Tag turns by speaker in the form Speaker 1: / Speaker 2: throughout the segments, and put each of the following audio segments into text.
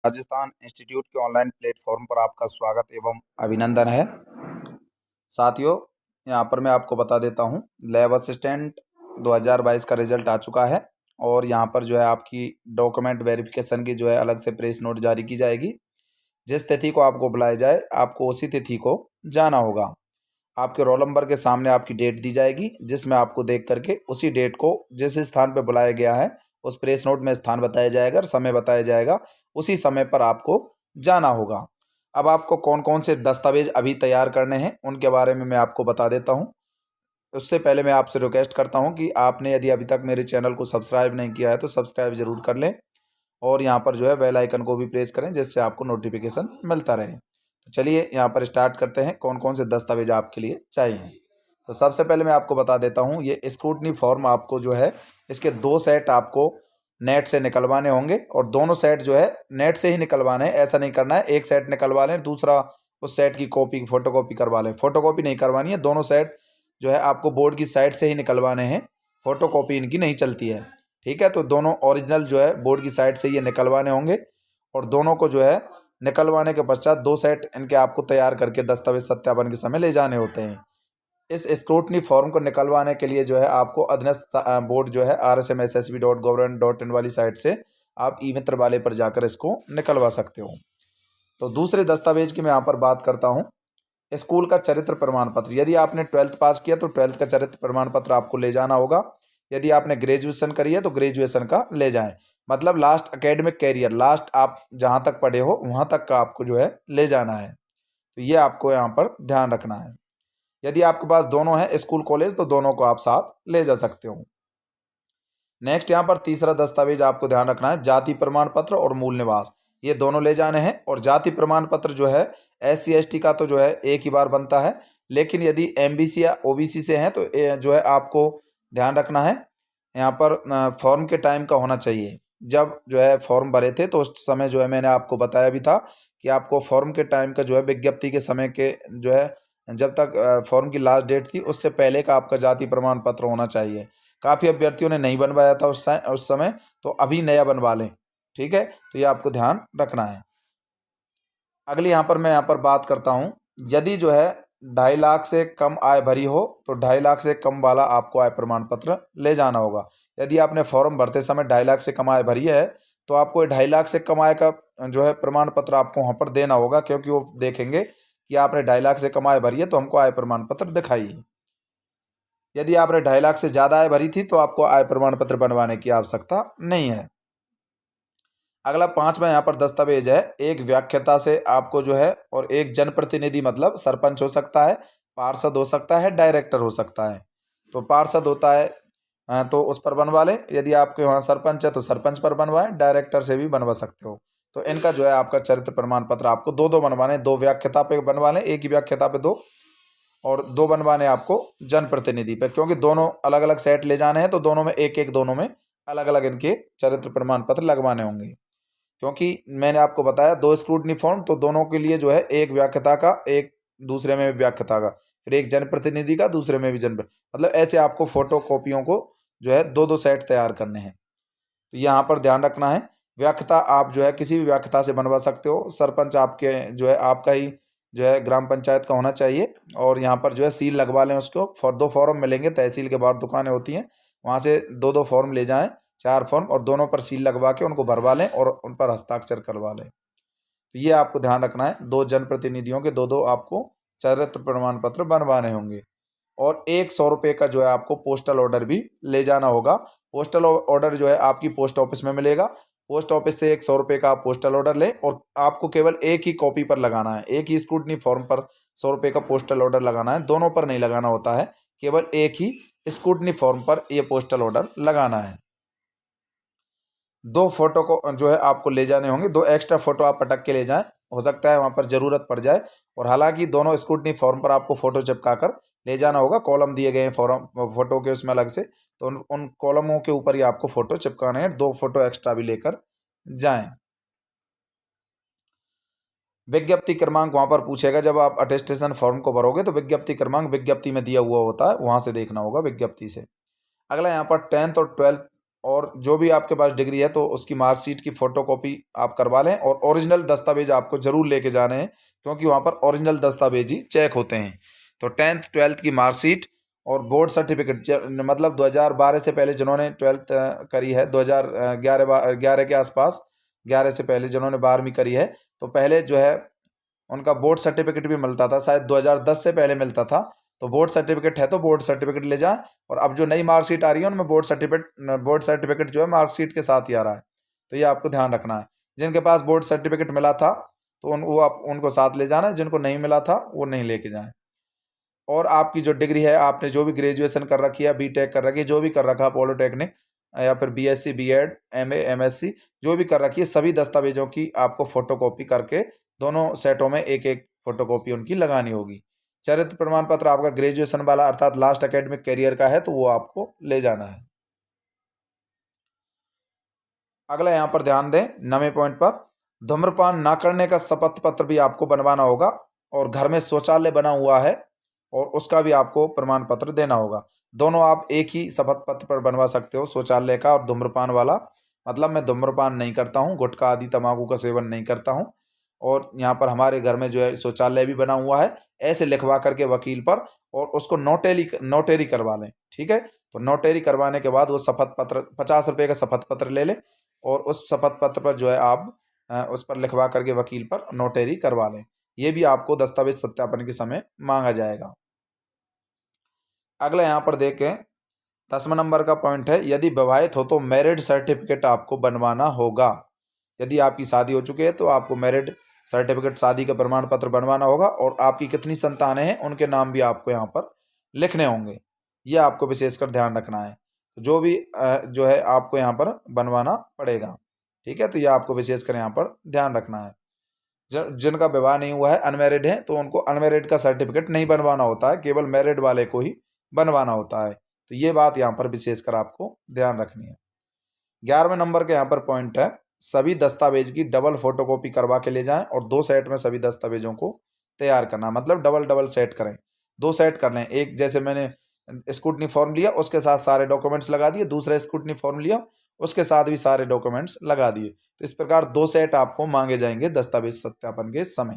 Speaker 1: Rajasthan institute के online platform पर आपका स्वागत एवं अभिनंदन है। साथियों, यहाँ पर मैं आपको बता देता हूँ, लैब असिस्टेंट 2022 का रिजल्ट आ चुका है और यहाँ पर जो है आपकी डॉक्यूमेंट वेरिफिकेशन की जो है अलग से प्रेस नोट जारी की जाएगी। जिस तिथि को आपको बुलाया जाए, आपको उसी तिथि को जाना होगा। आपके रोल नंबर के सामने आपकी डेट दी जाएगी, जिसमें आपको देख करके उसी डेट को जिस स्थान पर बुलाया गया है उस प्रेस नोट में स्थान बताया जाएगा और समय बताया जाएगा। उसी समय पर आपको जाना होगा। अब आपको कौन कौन से दस्तावेज अभी तैयार करने हैं उनके बारे में मैं आपको बता देता हूं। उससे पहले मैं आपसे रिक्वेस्ट करता हूं कि आपने यदि अभी तक मेरे चैनल को सब्सक्राइब नहीं किया है तो सब्सक्राइब जरूर कर लें और यहाँ पर जो है बेल आइकन को भी प्रेस करें, जिससे आपको नोटिफिकेशन मिलता रहे। तो चलिए यहाँ पर स्टार्ट करते हैं कौन कौन से दस्तावेज आपके लिए चाहिए। तो सबसे पहले मैं आपको बता देता हूँ, ये स्क्रूटनी फॉर्म आपको जो है इसके 2 सेट आपको नेट से निकलवाने होंगे और दोनों सेट जो है नेट से ही निकलवाने हैं। ऐसा नहीं करना है एक सेट निकलवा लें, दूसरा उस सेट की कॉपी फोटोकॉपी करवा लें। फोटोकॉपी नहीं करवानी है, दोनों सेट जो है आपको बोर्ड की साइड से ही निकलवाने हैं। फोटोकॉपी इनकी नहीं चलती है, ठीक है। तो दोनों ओरिजिनल जो है बोर्ड की साइड से ये निकलवाने होंगे और दोनों को जो है निकलवाने के पश्चात 2 सेट इनके आपको तैयार करके दस्तावेज सत्यापन के समय ले जाने होते हैं। इस स्क्रूटनी फॉर्म को निकलवाने के लिए जो है आपको अधीनस्थ बोर्ड जो है rsmssb.government.in वाली साइट से आप ई मित्र वाले पर जाकर इसको निकलवा सकते हो। तो दूसरे दस्तावेज की मैं यहाँ पर बात करता हूँ, स्कूल का चरित्र प्रमाण पत्र। यदि आपने 12th पास किया तो 12th का चरित्र प्रमाण पत्र आपको ले जाना होगा। यदि आपने ग्रेजुएशन करी है तो ग्रेजुएशन का ले जाएं, मतलब लास्ट एकेडमिक कैरियर, लास्ट आप जहाँ तक पढ़े हो वहाँ तक का आपको जो है ले जाना है। तो ये आपको यहाँ पर ध्यान रखना है। यदि आपके पास दोनों हैं स्कूल कॉलेज तो दोनों को आप साथ ले जा सकते हो। नेक्स्ट यहाँ पर तीसरा दस्तावेज आपको ध्यान रखना है, जाति प्रमाण पत्र और मूल निवास। ये दोनों ले जाने हैं। और जाति प्रमाण पत्र जो है SC ST का तो जो है एक ही बार बनता है, लेकिन यदि MBC या OBC से हैं तो जो है आपको ध्यान रखना है यहाँ पर फॉर्म के टाइम का होना चाहिए। जब जो है फॉर्म भरे थे तो उस समय जो है मैंने आपको बताया भी था कि आपको फॉर्म के टाइम का जो है विज्ञप्ति के समय के जो है जब तक फॉर्म की लास्ट डेट थी उससे पहले का आपका जाति प्रमाण पत्र होना चाहिए। काफ़ी अभ्यर्थियों ने नहीं बनवाया था उस समय, तो अभी नया बनवा लें, ठीक है। तो ये आपको ध्यान रखना है। अगली यहाँ पर बात करता हूँ, यदि जो है 2.5 लाख से कम आय भरी हो तो 2.5 लाख से कम वाला आपको आय प्रमाण पत्र ले जाना होगा। यदि आपने फॉर्म भरते समय 2.5 लाख से कम आय भरी है तो आपको 2.5 लाख से कम आय का जो है प्रमाण पत्र आपको वहाँ पर देना होगा, क्योंकि वो देखेंगे कि आपने 2.5 लाख से कम आय भरी है तो हमको आय प्रमाण पत्र दिखाइए। यदि आपने 2.5 लाख से ज़्यादा आय भरी थी तो आपको आय प्रमाण पत्र बनवाने की आवश्यकता नहीं है। अगला 5वां यहाँ पर दस्तावेज है, एक व्याख्याता से आपको जो है और एक जनप्रतिनिधि, मतलब सरपंच हो सकता है, पार्षद हो सकता है, डायरेक्टर हो सकता है। तो पार्षद होता है तो उस पर बनवा लें। यदि आपके वहाँ सरपंच है तो सरपंच पर बनवाएं, डायरेक्टर से भी बनवा सकते हो। तो इनका जो है आपका चरित्र प्रमाण पत्र आपको दो बनवाने, 2 व्याख्याता पे बनवा लें, एक ही व्याख्याता पे 2, और 2 बनवाने आपको जनप्रतिनिधि पे, क्योंकि दोनों अलग अलग सेट ले जाने हैं तो दोनों में एक एक, दोनों में अलग अलग इनके चरित्र प्रमाण पत्र लगवाने होंगे। क्योंकि मैंने आपको बताया 2 स्क्रूटनी फॉर्म, तो दोनों के लिए जो है एक व्याख्याता का, एक दूसरे में भी व्याख्याता का, फिर एक जनप्रतिनिधि का, दूसरे में भी मतलब ऐसे आपको फोटो कॉपियों को जो है 2-2 सेट तैयार करने हैं। तो यहाँ पर ध्यान रखना है, व्याख्याता आप जो है किसी भी व्याख्याता से बनवा सकते हो। सरपंच आपके जो है आपका ही जो है ग्राम पंचायत का होना चाहिए। और यहाँ पर जो है सील लगवा लें उसको। 2 फॉर्म मिलेंगे, तहसील के बाहर दुकानें होती हैं, वहाँ से 2-2 फॉर्म ले जाएं, 4 फॉर्म, और दोनों पर सील लगवा के उनको भरवा लें और उन पर हस्ताक्षर करवा लें। तो ये आपको ध्यान रखना है, 2 जनप्रतिनिधियों के 2-2 आपको चरित्र प्रमाण पत्र बनवाने होंगे। और 100 रुपये का जो है आपको पोस्टल ऑर्डर भी ले जाना होगा। पोस्टल ऑर्डर जो है आपकी पोस्ट ऑफिस में मिलेगा। पोस्ट ऑफिस से 100 रुपये का आप पोस्टल ऑर्डर लें और आपको केवल एक ही कॉपी पर लगाना है, एक ही स्क्रूटनी फॉर्म पर 100 रुपये का पोस्टल ऑर्डर लगाना है, दोनों पर नहीं लगाना होता है, केवल एक ही स्क्रूटनी फॉर्म पर यह पोस्टल ऑर्डर लगाना है। 2 फोटो को जो है आपको ले जाने होंगे, 2 एक्स्ट्रा फोटो आप पटक के ले जाएं, हो सकता है वहाँ पर ज़रूरत पड़ जाए। और हालांकि दोनों स्क्रूटनी फॉर्म पर आपको फ़ोटो चिपका कर ले जाना होगा, कॉलम दिए गए हैं फॉर्म फोटो के उसमें अलग से, तो उन कॉलमों के ऊपर ही आपको फ़ोटो चिपकाने हैं। 2 फोटो एक्स्ट्रा भी लेकर जाएं। विज्ञप्ति क्रमांक वहाँ पर पूछेगा, जब आप अटेस्टेशन फॉर्म को भरोगे तो विज्ञप्ति क्रमांक विज्ञप्ति में दिया हुआ होता है, वहाँ से देखना होगा विज्ञप्ति से। अगला यहाँ पर 10th और 12th और जो भी आपके पास डिग्री है तो उसकी मार्कशीट की फ़ोटोकॉपी आप करवा लें, और ओरिजिनल दस्तावेज आपको ज़रूर लेके जाने हैं, क्योंकि वहाँ पर ओरिजिनल दस्तावेज ही चेक होते हैं। तो 10th 12th की मार्कशीट और बोर्ड सर्टिफिकेट, मतलब 2012 से पहले जिन्होंने 12th करी है, 2011 के आसपास, 11 से पहले जिन्होंने 12वीं करी है, तो पहले जो है उनका बोर्ड सर्टिफिकेट भी मिलता था, शायद 2010 से पहले मिलता था। तो बोर्ड सर्टिफिकेट है तो बोर्ड सर्टिफिकेट ले जाएं, और अब जो नई मार्कशीट आ रही है उनमें बोर्ड सर्टिफिकेट जो है मार्कशीट के साथ ही आ रहा है। तो ये आपको ध्यान रखना है। जिनके पास बोर्ड सर्टिफिकेट मिला था तो वो आप उनको साथ ले जाना है, जिनको नहीं मिला था वो नहीं लेके जाएं। और आपकी जो डिग्री है, आपने जो भी ग्रेजुएशन कर रखी है, बीटेक कर रखी है, जो भी कर रखा है, पॉलिटेक्निक या फिर बीएससी बीएड एमए एमएससी, जो भी कर रखी है, सभी दस्तावेजों की आपको फोटोकॉपी करके दोनों सेटों में एक एक फोटोकॉपी उनकी लगानी होगी। चरित्र प्रमाण पत्र आपका ग्रेजुएशन वाला अर्थात लास्ट एकेडमिक करियर का है तो वो आपको ले जाना है। अगला यहाँ पर ध्यान दें 9वें पॉइंट पर, धूम्रपान ना करने का शपथ पत्र भी आपको बनवाना होगा, और घर में शौचालय बना हुआ है और उसका भी आपको प्रमाण पत्र देना होगा। दोनों आप एक ही शपथ पत्र पर बनवा सकते हो, शौचालय का और धूम्रपान वाला। मतलब मैं धूम्रपान नहीं करता हूँ, गुटखा आदि तंबाकू का सेवन नहीं करता हूँ, और यहाँ पर हमारे घर में जो है शौचालय भी बना हुआ है, ऐसे लिखवा करके वकील पर, और उसको नोटेरी करवा लें। ठीक है, तो नोटेरी करवाने के बाद वो शपथ पत्र 50 रुपये का शपथ पत्र ले लें, और उस शपथ पत्र पर जो है आप उस पर लिखवा करके वकील पर नोटेरी करवा लें। ये भी आपको दस्तावेज सत्यापन के समय मांगा जाएगा। अगला यहाँ पर देखें 10वां नंबर का पॉइंट है, यदि विवाहित हो तो मैरिड सर्टिफिकेट आपको बनवाना होगा। यदि आपकी शादी हो चुकी है तो आपको मैरिड सर्टिफिकेट, शादी का प्रमाण पत्र बनवाना होगा, और आपकी कितनी संतानें हैं उनके नाम भी आपको यहाँ पर लिखने होंगे। ये आपको विशेषकर ध्यान रखना है। जो भी जो है आपको यहाँ पर बनवाना पड़ेगा। ठीक है, तो ये आपको विशेषकर यहाँ पर ध्यान रखना है। जिनका विवाह नहीं हुआ है, अनमैरिड है, तो उनको अनमैरिड का सर्टिफिकेट नहीं बनवाना होता है, केवल मैरिड वाले को ही बनवाना होता है। तो ये बात यहाँ पर विशेषकर आपको ध्यान रखनी है। 11वें नंबर के यहाँ पर पॉइंट है, सभी दस्तावेज की डबल फोटोकॉपी करवा के ले जाएं, और 2 सेट में सभी दस्तावेजों को तैयार करना, मतलब डबल डबल सेट करें, 2 सेट कर लें। एक जैसे मैंने स्कूटनी फॉर्म लिया उसके साथ सारे डॉक्यूमेंट्स लगा दिए, दूसरा स्कूटनी फॉर्म लिया उसके साथ भी सारे डॉक्यूमेंट्स लगा दिए। तो इस प्रकार 2 सेट आपको मांगे जाएंगे दस्तावेज सत्यापन के समय,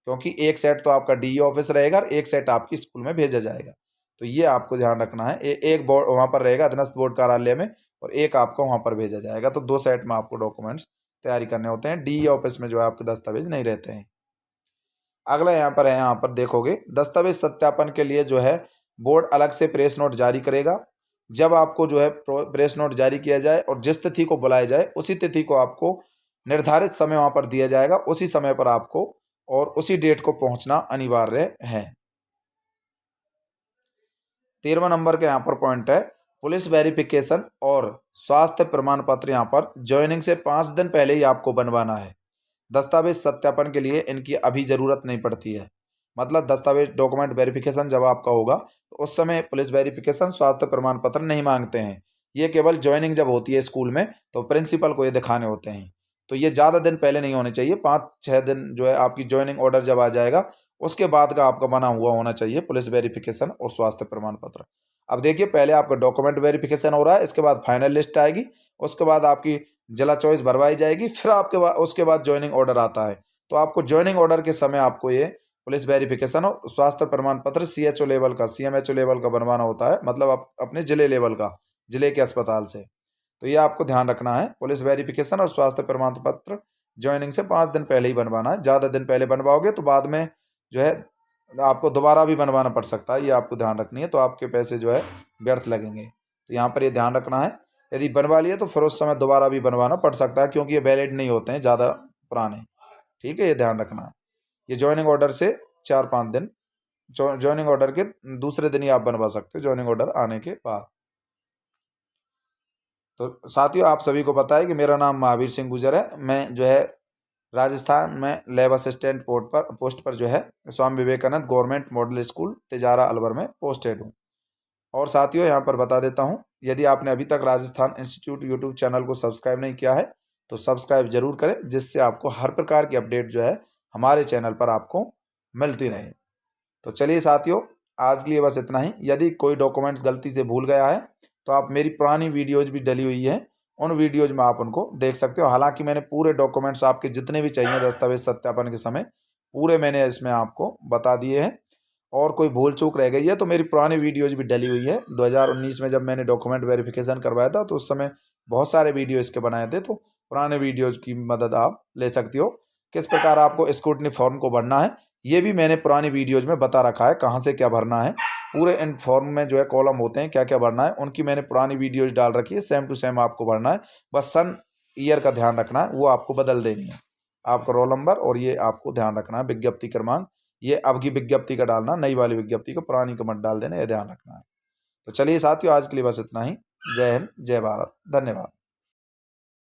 Speaker 1: क्योंकि एक सेट तो आपका डीई ऑफिस रहेगा और एक सेट आपकी स्कूल में भेजा जाएगा। तो ये आपको ध्यान रखना है। एक बोर्ड वहाँ पर रहेगा अधीनस्थ बोर्ड कार्यालय में, और एक आपको वहाँ पर भेजा जाएगा। तो 2 सेट में आपको डॉक्यूमेंट्स तैयारी करने होते हैं। डीई ऑफिस में जो है आपके दस्तावेज नहीं रहते हैं। अगला यहाँ पर है, यहाँ पर देखोगे दस्तावेज सत्यापन के लिए जो है बोर्ड अलग से प्रेस नोट जारी करेगा। जब आपको जो है प्रेस नोट जारी किया जाए और जिस तिथि को बुलाया जाए उसी तिथि को आपको निर्धारित समय वहाँ पर दिया जाएगा, उसी समय पर आपको और उसी डेट को पहुँचना अनिवार्य है। 13वां नंबर का यहाँ पर पॉइंट है, पुलिस वेरिफिकेशन और स्वास्थ्य प्रमाण पत्र यहाँ पर ज्वाइनिंग से 5 दिन पहले ही आपको बनवाना है। दस्तावेज सत्यापन के लिए इनकी अभी ज़रूरत नहीं पड़ती है। मतलब दस्तावेज डॉक्यूमेंट वेरिफिकेशन जब आपका होगा तो उस समय पुलिस वेरिफिकेशन, स्वास्थ्य प्रमाण पत्र नहीं मांगते हैं। ये केवल ज्वाइनिंग जब होती है स्कूल में तो प्रिंसिपल को ये दिखाने होते हैं। तो ये ज़्यादा दिन पहले नहीं होने चाहिए। 5-6 दिन जो है आपकी ज्वाइनिंग ऑर्डर जब आ जाएगा उसके बाद का आपका बना हुआ होना चाहिए पुलिस वेरिफिकेशन और स्वास्थ्य प्रमाण पत्र। अब देखिए, पहले आपका डॉक्यूमेंट वेरिफिकेशन हो रहा है, इसके बाद फाइनल लिस्ट आएगी, उसके बाद आपकी जिला चॉइस भरवाई जाएगी, फिर आपके बाद उसके बाद ज्वाइनिंग ऑर्डर आता है। तो आपको ज्वाइनिंग ऑर्डर के समय आपको ये पुलिस वेरिफिकेशन और स्वास्थ्य प्रमाण पत्र सीएचओ लेवल का, सीएमएचओ लेवल का बनवाना होता है, मतलब आप अपने जिले लेवल का, जिले के अस्पताल से। तो ये आपको ध्यान रखना है, पुलिस वेरिफिकेशन और स्वास्थ्य प्रमाण पत्र ज्वाइनिंग से 5 दिन पहले ही बनवाना है। ज़्यादा दिन पहले बनवाओगे तो बाद में जो है आपको दोबारा भी बनवाना पड़ सकता है, ये आपको ध्यान रखनी है। तो आपके पैसे जो है व्यर्थ लगेंगे। तो यहाँ पर ये ध्यान रखना है, यदि बनवा लिए तो फिर उस समय दोबारा भी बनवाना पड़ सकता है, क्योंकि ये वैलिड नहीं होते हैं ज़्यादा पुराने। ठीक है, ये ध्यान रखना है। ये ज्वाइनिंग ऑर्डर से 4-5 दिन, ज्वाइनिंग ऑर्डर के दूसरे दिन ही आप बनवा सकते हो, ज्वाइनिंग ऑर्डर आने के बाद। तो साथियों, आप सभी को पता है कि मेरा नाम महावीर सिंह गुजर है। मैं जो है राजस्थान में लैब असिस्टेंट पोस्ट पर जो है Swami Vivekananda government model school Tijara Alwar में पोस्टेड हूँ। और साथियों, यहाँ पर बता देता हूँ, यदि आपने अभी तक राजस्थान इंस्टीट्यूट यूट्यूब चैनल को सब्सक्राइब नहीं किया है तो सब्सक्राइब जरूर करें, जिससे आपको हर प्रकार की अपडेट जो है हमारे चैनल पर आपको मिलती रहे। तो चलिए साथियों, आज के लिए बस इतना ही। यदि कोई डॉक्यूमेंट्स गलती से भूल गया है तो आप मेरी पुरानी वीडियोज़ भी डली हुई हैं, उन वीडियोज़ में आप उनको देख सकते हो। हालाँकि मैंने पूरे डॉक्यूमेंट्स आपके जितने भी चाहिए दस्तावेज़ सत्यापन के समय, पूरे मैंने इसमें आपको बता दिए हैं। और कोई भूल चूक रह गई है तो मेरी पुरानी वीडियोज़ भी डली हुई है। 2019 में जब मैंने डॉक्यूमेंट वेरिफिकेशन करवाया था तो उस समय बहुत सारे वीडियो इसके बनाए थे, तो पुराने वीडियोज़ की मदद आप ले सकती हो। किस प्रकार आपको स्क्रूटनी फॉर्म को भरना है, ये भी मैंने पुरानी वीडियोज़ में बता रखा है, कहाँ से क्या भरना है। पूरे इन फॉर्म में जो है कॉलम होते हैं, क्या-क्या भरना है, उनकी मैंने पुरानी वीडियोज़ डाल रखी है, सेम टू सेम आपको भरना है। बस सन, ईयर का ध्यान रखना है, वो आपको बदल देनी है। आपका रोल नंबर और ये आपको ध्यान रखना है, विज्ञप्ति क्रमांक, ये अब की विज्ञप्ति का डालना, नई वाली विज्ञप्ति को, पुरानी का मत डाल देना, ये ध्यान रखना है। तो चलिए साथियों, आज के लिए बस इतना ही। जय हिंद, जय भारत, धन्यवाद।